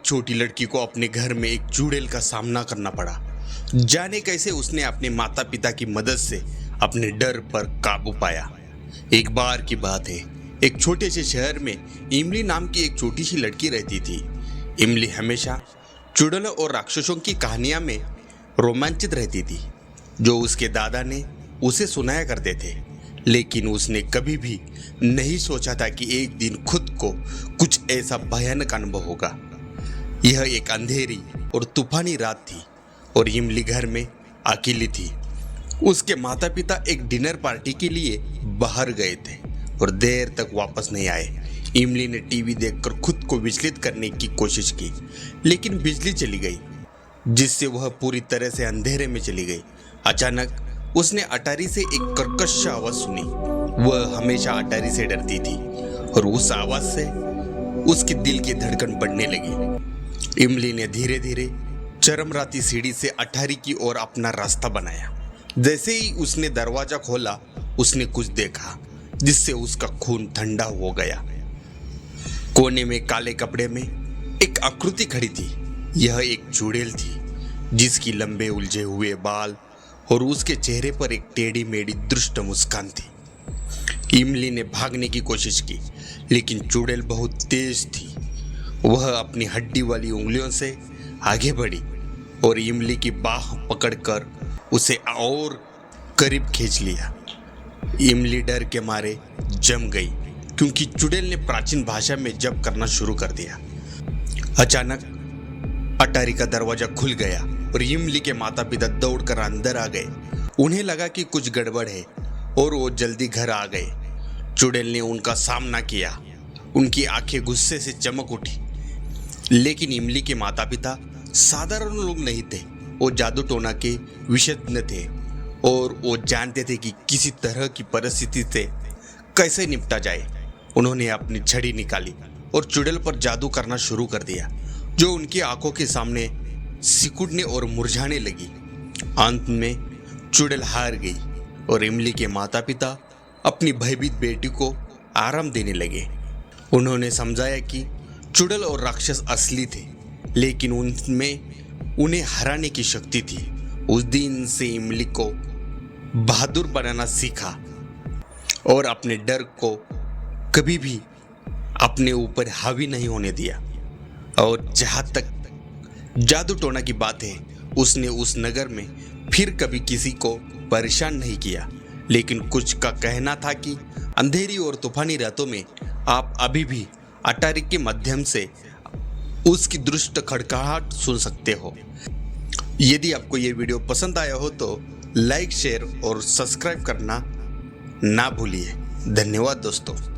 छोटी लड़की को अपने घर में एक चुड़ैल का सामना करना पड़ा। जाने कैसे उसने अपने माता पिता की मदद से अपने डर पर काबू पाया। एक बार की बात है, एक छोटे से शहर में इमली नाम की एक छोटी सी लड़की रहती थी। इमली हमेशा चुड़ैलों और राक्षसों की कहानियां में रोमांचित रहती थी, जो उसके दादा ने उसे सुनाया करते थे। लेकिन उसने कभी भी नहीं सोचा था कि एक दिन खुद को कुछ ऐसा भयानक अनुभव होगा। यह एक अंधेरी और तूफानी रात थी और इमली घर में अकेली थी। उसके माता पिता एक डिनर पार्टी के लिए बाहर गए थे और देर तक वापस नहीं आए। इमली ने टीवी देखकर खुद को विचलित करने की कोशिश की, लेकिन बिजली चली गई, जिससे वह पूरी तरह से अंधेरे में चली गई। अचानक उसने अटारी से एक कर्कश आवाज सुनी। वह हमेशा अटारी से डरती थी और उस आवाज से उसके दिल की धड़कन बढ़ने लगी। इमली ने धीरे धीरे चरमराती सीढ़ी से अटारी की ओर अपना रास्ता बनाया। जैसे ही उसने दरवाजा खोला, उसने कुछ देखा जिससे उसका खून ठंडा हो गया। कोने में काले कपड़े में एक आकृति खड़ी थी। यह एक चुड़ैल थी, जिसकी लंबे उलझे हुए बाल और उसके चेहरे पर एक टेढ़ी मेढ़ी दुष्ट मुस्कान थी। इमली ने भागने की कोशिश की, लेकिन चुड़ैल बहुत तेज थी। वह अपनी हड्डी वाली उंगलियों से आगे बढ़ी और इमली की बाह पकड़कर उसे और करीब खींच लिया। इमली डर के मारे जम गई, क्योंकि चुड़ैल ने प्राचीन भाषा में जप करना शुरू कर दिया। अचानक अटारी का दरवाजा खुल गया और इमली के माता पिता दौड़कर अंदर आ गए। उन्हें लगा कि कुछ गड़बड़ है और वो जल्दी घर आ गए। चुड़ैल ने उनका सामना किया। उनकी आंखें गुस्से से चमक उठी, लेकिन इमली के माता पिता साधारण लोग नहीं थे। वो जादू टोना के विशेषज्ञ थे और वो जानते थे कि किसी तरह की परिस्थिति से कैसे निपटा जाए। उन्होंने अपनी छड़ी निकाली और चुड़ैल पर जादू करना शुरू कर दिया, जो उनकी आंखों के सामने सिकुड़ने और मुरझाने लगी। अंत में चुड़ैल हार गई और इमली के माता पिता अपनी भयभीत बेटी को आराम देने लगे। उन्होंने समझाया कि चुड़ैल और राक्षस असली थे, लेकिन उनमें उन्हें हराने की शक्ति थी। उस दिन से इमली को बहादुर बनाना सीखा और अपने डर को कभी भी अपने ऊपर हावी नहीं होने दिया। और जहाँ तक जादू टोना की बात है, उसने उस नगर में फिर कभी किसी को परेशान नहीं किया। लेकिन कुछ का कहना था कि अंधेरी और तूफानी रातों में आप अभी भी अटारी के माध्यम से उसकी दुष्ट खड़काहट सुन सकते हो। यदि आपको ये वीडियो पसंद आया हो तो लाइक, शेयर और सब्सक्राइब करना ना भूलिए। धन्यवाद दोस्तों।